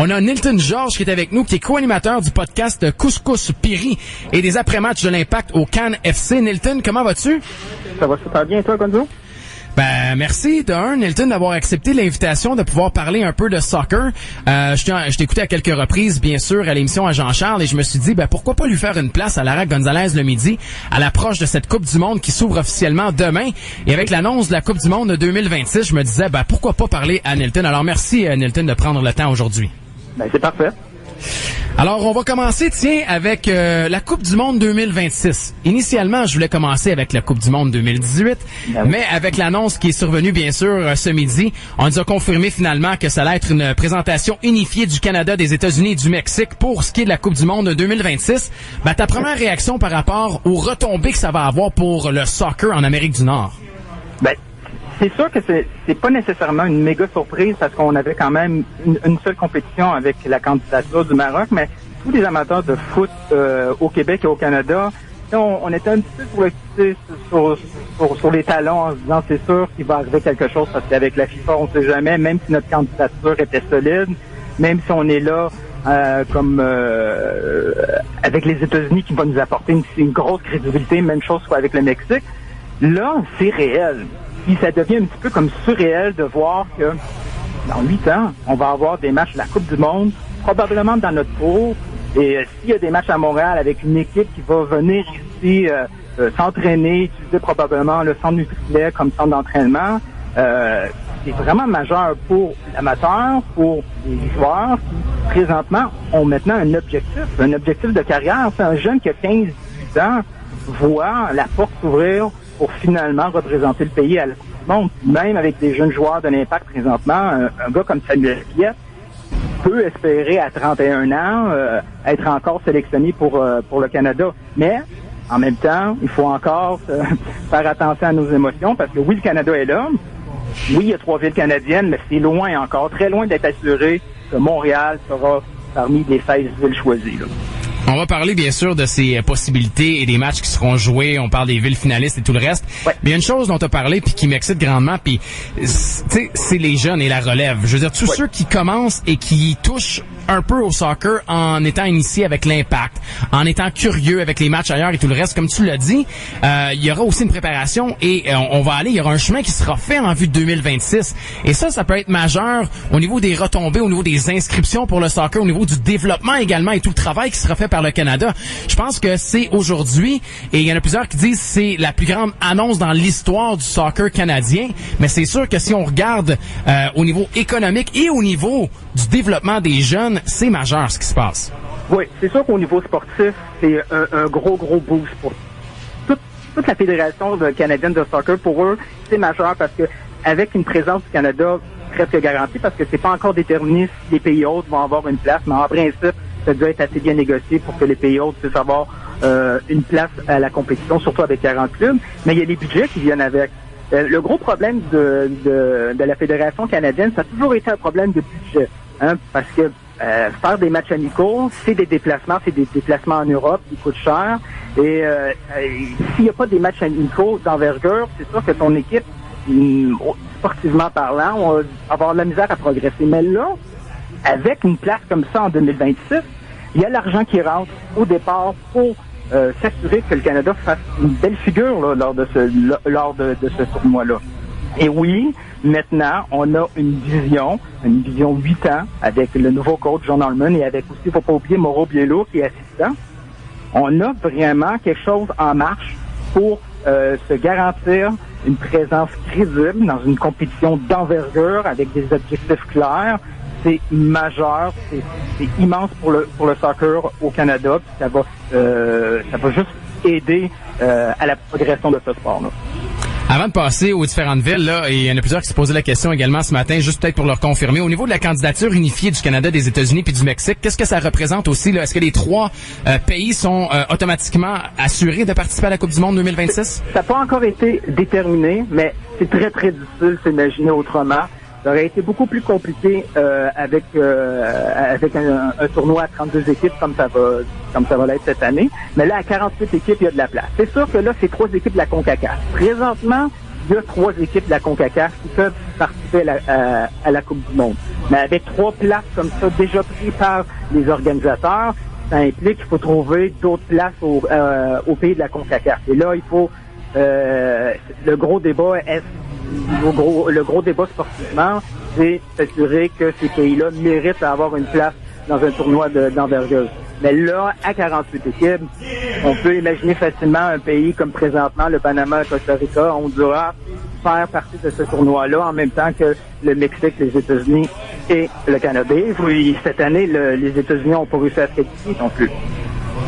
On a Nilton Georges qui est avec nous, qui est co-animateur du podcast Couscous Piri et des après-matchs de l'Impact au Cannes FC. Nilton, comment vas-tu? Ça va super bien, toi, Gonzo? Ben, merci, Nilton, d'avoir accepté l'invitation de pouvoir parler un peu de soccer. Je t'ai écouté à quelques reprises, bien sûr, à l'émission à Jean-Charles, et je me suis dit, pourquoi pas lui faire une place à Lara Gonzalez le midi, à l'approche de cette Coupe du Monde qui s'ouvre officiellement demain. Et avec l'annonce de la Coupe du Monde 2026, je me disais, pourquoi pas parler à Nilton. Alors, merci, Nilton, de prendre le temps aujourd'hui. Ben, c'est parfait. Alors, on va commencer, avec la Coupe du Monde 2026. Initialement, je voulais commencer avec la Coupe du Monde 2018, mais avec l'annonce qui est survenue, bien sûr, ce midi, on nous a confirmé finalement que ça allait être une présentation unifiée du Canada, des États-Unis et du Mexique pour ce qui est de la Coupe du Monde 2026. Ta première réaction par rapport aux retombées que ça va avoir pour le soccer en Amérique du Nord? C'est sûr que c'est pas nécessairement une méga surprise parce qu'on avait quand même une seule compétition avec la candidature du Maroc, mais tous les amateurs de foot au Québec et au Canada, on était un petit peu sur les talons en se disant c'est sûr qu'il va arriver quelque chose parce qu'avec la FIFA, on sait jamais, même si notre candidature était solide, même si on est là avec les États-Unis qui vont nous apporter une grosse crédibilité, même chose avec le Mexique, là, c'est réel. Puis ça devient un petit peu comme surréel de voir que dans 8 ans, on va avoir des matchs de la Coupe du Monde, probablement dans notre cours. Et s'il y a des matchs à Montréal avec une équipe qui va venir ici s'entraîner, utiliser probablement le centre Nutrilait comme centre d'entraînement, c'est vraiment majeur pour l'amateur, pour les joueurs qui, présentement, ont maintenant un objectif de carrière. C'est un jeune qui a 15-18 ans, voit la porte s'ouvrir pour finalement représenter le pays à la Coupe du Monde. Même avec des jeunes joueurs de l'Impact présentement, un gars comme Samuel Piette peut espérer à 31 ans être encore sélectionné pour le Canada. Mais en même temps, il faut encore faire attention à nos émotions parce que oui, le Canada est là. Oui, il y a 3 villes canadiennes, mais c'est loin encore, très loin d'être assuré que Montréal sera parmi les 16 villes choisies, là. On va parler bien sûr de ces possibilités et des matchs qui seront joués. On parle des villes finalistes et tout le reste. Ouais. Mais il y a une chose dont tu as parlé puis qui m'excite grandement, puis c'est les jeunes et la relève. Je veux dire, tous ceux qui commencent et qui touchent un peu au soccer en étant initiés avec l'Impact, en étant curieux avec les matchs ailleurs et tout le reste, comme tu l'as dit, il y aura aussi une préparation et il y aura un chemin qui sera fait en vue de 2026. Et ça peut être majeur au niveau des retombées, au niveau des inscriptions pour le soccer, au niveau du développement également et tout le travail qui sera fait par le Canada. Je pense que c'est aujourd'hui, et il y en a plusieurs qui disent que c'est la plus grande annonce dans l'histoire du soccer canadien, mais c'est sûr que si on regarde au niveau économique et au niveau du développement des jeunes, c'est majeur ce qui se passe. Oui, c'est sûr qu'au niveau sportif, c'est un gros boost pour toute la fédération canadienne de soccer. Pour eux, c'est majeur parce que avec une présence du Canada presque garantie, parce que c'est pas encore déterminé si les pays autres vont avoir une place, mais en principe, ça doit être assez bien négocié pour que les pays autres puissent avoir une place à la compétition, surtout avec 40 clubs. Mais il y a les budgets qui viennent avec. Le gros problème de la Fédération canadienne, ça a toujours été un problème de budget. Parce que faire des matchs amicaux, c'est des déplacements en Europe qui coûtent cher. Et s'il n'y a pas des matchs amicaux d'envergure, c'est sûr que ton équipe, sportivement parlant, va avoir de la misère à progresser. Mais là, avec une place comme ça en 2026, il y a l'argent qui rentre au départ pour s'assurer que le Canada fasse une belle figure là, lors de ce tournoi-là. Et oui, maintenant, on a une vision 8 ans avec le nouveau coach John Allman et avec aussi, il ne faut pas oublier, Mauro Biello qui est assistant. On a vraiment quelque chose en marche pour se garantir une présence crédible dans une compétition d'envergure avec des objectifs clairs. C'est majeur, c'est immense pour le soccer au Canada, puis ça va juste aider à la progression de ce sport-là. Avant de passer aux différentes villes, là, et il y en a plusieurs qui se posaient la question également ce matin, juste peut-être pour leur confirmer. Au niveau de la candidature unifiée du Canada, des États-Unis puis du Mexique, qu'est-ce que ça représente aussi, là? Est-ce que les 3 pays sont automatiquement assurés de participer à la Coupe du Monde 2026? Ça n'a pas encore été déterminé, mais c'est très, très difficile de s'imaginer autrement. Ça aurait été beaucoup plus compliqué avec un tournoi à 32 équipes comme ça va l'être cette année. Mais là, à 48 équipes, il y a de la place. C'est sûr que là, c'est 3 équipes de la CONCACAF. Présentement, il y a 3 équipes de la CONCACAF qui peuvent participer à la Coupe du Monde. Mais avec 3 places comme ça déjà prises par les organisateurs, ça implique qu'il faut trouver d'autres places au pays de la CONCACAF. Et là, il faut le gros débat sportivement, c'est s'assurer que ces pays-là méritent d'avoir une place dans un tournoi d'envergure. Mais là, à 48 équipes, on peut imaginer facilement un pays comme présentement le Panama, le Costa Rica, Honduras, faire partie de ce tournoi-là en même temps que le Mexique, les États-Unis et le Canada. Oui, cette année, les États-Unis n'ont pas réussi à se qualifier non plus.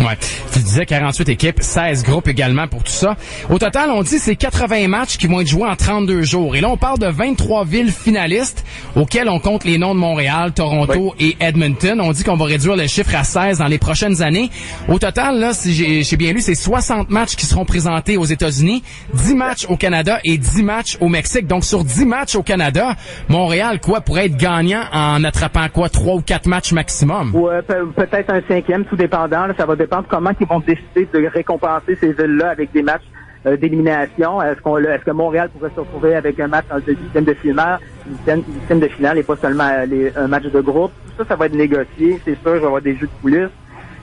Ouais. Tu disais 48 équipes, 16 groupes également pour tout ça. Au total, on dit c'est 80 matchs qui vont être joués en 32 jours. Et là, on parle de 23 villes finalistes auxquelles on compte les noms de Montréal, Toronto et Edmonton. On dit qu'on va réduire le chiffre à 16 dans les prochaines années. Au total, là, si j'ai bien lu, c'est 60 matchs qui seront présentés aux États-Unis, 10 matchs au Canada et 10 matchs au Mexique. Donc, sur 10 matchs au Canada, Montréal, pourrait être gagnant en attrapant 3 ou 4 matchs maximum? Ouais, peut-être un 5e, tout dépendant. Là, ça va dépendre comment ils vont décider de récompenser ces villes-là avec des matchs d'élimination. Est-ce que Montréal pourrait se retrouver avec un match de huitième de finale, huitième de finale et pas seulement un match de groupe? Tout ça va être négocié. C'est sûr, il va y avoir des jeux de coulisses.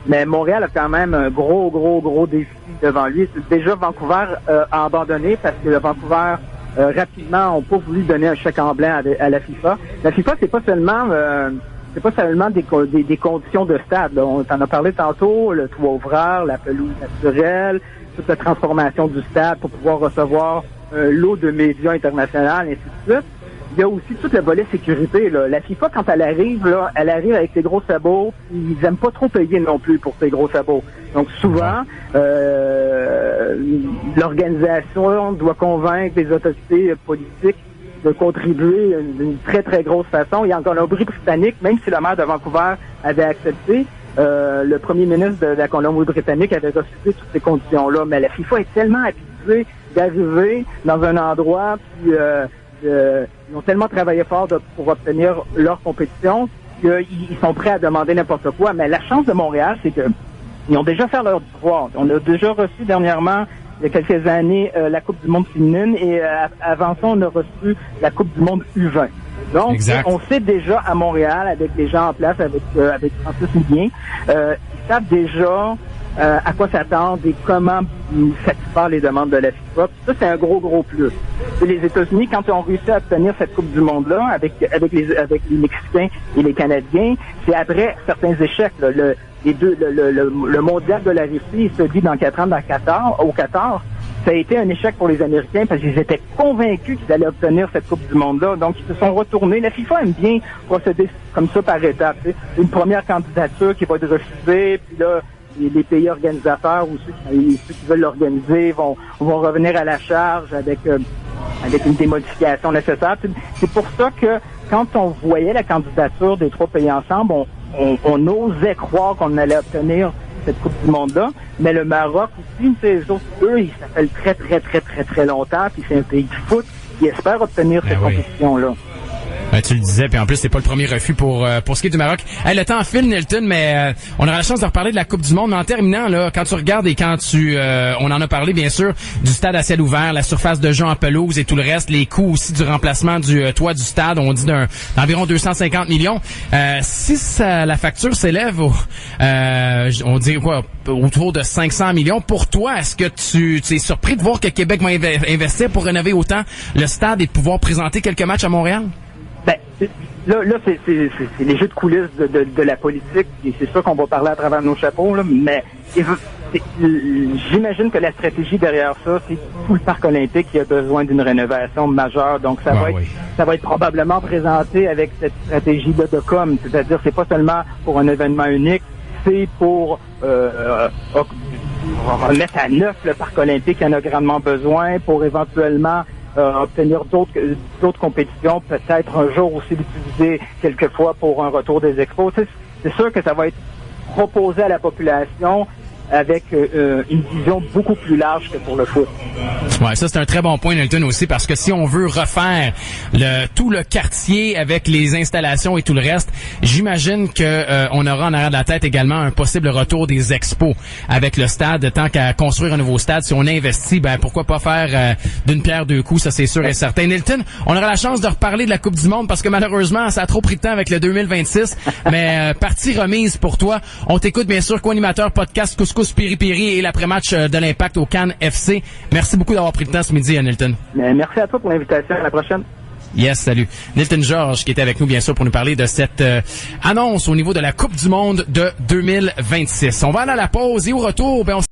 Mais Montréal a quand même un gros défi devant lui. Déjà, Vancouver a abandonné parce que Vancouver, rapidement, n'a pas voulu donner un chèque en blanc à la FIFA. La FIFA, c'est pas seulement des conditions de stade. Là. On t'en a parlé tantôt, le toit ouvreur, la pelouse naturelle, toute la transformation du stade pour pouvoir recevoir un lot de médias internationaux, ainsi de suite. Il y a aussi tout le volet sécurité. Là. La FIFA, quand elle arrive avec ses gros sabots, ils aiment pas trop payer non plus pour ses gros sabots. Donc souvent, l'organisation doit convaincre les autorités politiques de contribuer d'une très grosse façon. Il y a en Colombie-Britannique, même si le maire de Vancouver avait accepté, le premier ministre de la Colombie-Britannique avait refusé toutes ces conditions-là. Mais la FIFA est tellement habituée d'arriver dans un endroit, puis ils ont tellement travaillé fort pour obtenir leur compétition qu'ils sont prêts à demander n'importe quoi. Mais la chance de Montréal, c'est que ils ont déjà fait leur devoir. On a déjà reçu dernièrement, il y a quelques années, la Coupe du monde féminine et avant ça, on a reçu la Coupe du monde U20. Donc, exact. On sait déjà à Montréal, avec les gens en place, avec Francis Lubien, ils savent déjà à quoi s'attendre et comment satisfaire les demandes de la FIFA. Ça, c'est un gros plus. Et les États-Unis, quand ils ont réussi à obtenir cette Coupe du monde-là, avec les Mexicains et les Canadiens, c'est après certains échecs. Là, le mondial de la Russie, il se dit dans 4 ans au Qatar, ça a été un échec pour les Américains parce qu'ils étaient convaincus qu'ils allaient obtenir cette Coupe du Monde-là. Donc, ils se sont retournés. La FIFA aime bien procéder comme ça par étapes. Une première candidature qui va être refusée, puis là, les pays organisateurs ou ceux qui veulent l'organiser vont revenir à la charge avec une des modifications nécessaires. C'est pour ça que quand on voyait la candidature des 3 pays ensemble, on osait croire qu'on allait obtenir cette Coupe du Monde-là. Mais le Maroc aussi, eux, ils s'appellent très longtemps, puis c'est un pays de foot qui espère obtenir cette compétition-là. Ben, tu le disais, puis en plus, c'est pas le premier refus pour ce qui est du Maroc. Hey, le temps file, Nelton, mais on aura la chance de reparler de la Coupe du Monde. Mais en terminant, là, quand tu regardes et quand on en a parlé, bien sûr, du stade à ciel ouvert, la surface de jeu en pelouse et tout le reste, les coûts aussi du remplacement du toit du stade, on dit d'environ 250 millions. Si la facture s'élève on dit autour de 500 millions, pour toi, est-ce que tu es surpris de voir que Québec va investir pour rénover autant le stade et pouvoir présenter quelques matchs à Montréal? Ben, là, c'est les jeux de coulisses de la politique, et c'est sûr qu'on va parler à travers nos chapeaux, là, mais j'imagine que la stratégie derrière ça, c'est tout le parc olympique qui a besoin d'une rénovation majeure, donc ça va être probablement présenté avec cette stratégie-là de com, c'est-à-dire c'est pas seulement pour un événement unique, c'est pour remettre à neuf le parc olympique qui en a grandement besoin, pour éventuellement obtenir d'autres compétitions, peut-être un jour aussi l'utiliser quelquefois pour un retour des expos. C'est sûr que ça va être proposé à la population avec une vision beaucoup plus large que pour le foot. Ouais, ça c'est un très bon point, Nilton, aussi, parce que si on veut refaire tout le quartier avec les installations et tout le reste, j'imagine que on aura en arrière de la tête également un possible retour des expos avec le stade. Tant qu'à construire un nouveau stade, si on investit, ben pourquoi pas faire d'une pierre deux coups, ça c'est sûr et certain. Nilton, on aura la chance de reparler de la Coupe du Monde parce que malheureusement, ça a trop pris de temps avec le 2026, mais partie remise pour toi. On t'écoute bien sûr, co-animateur podcast Couscous Piri-Piri et l'après-match de l'Impact au Cannes FC. Merci beaucoup d'avoir pris le temps ce midi, Nilton. Merci à toi pour l'invitation. À la prochaine. Yes, salut. Nilton Georges qui était avec nous, bien sûr, pour nous parler de cette annonce au niveau de la Coupe du Monde de 2026. On va aller à la pause et au retour, ben on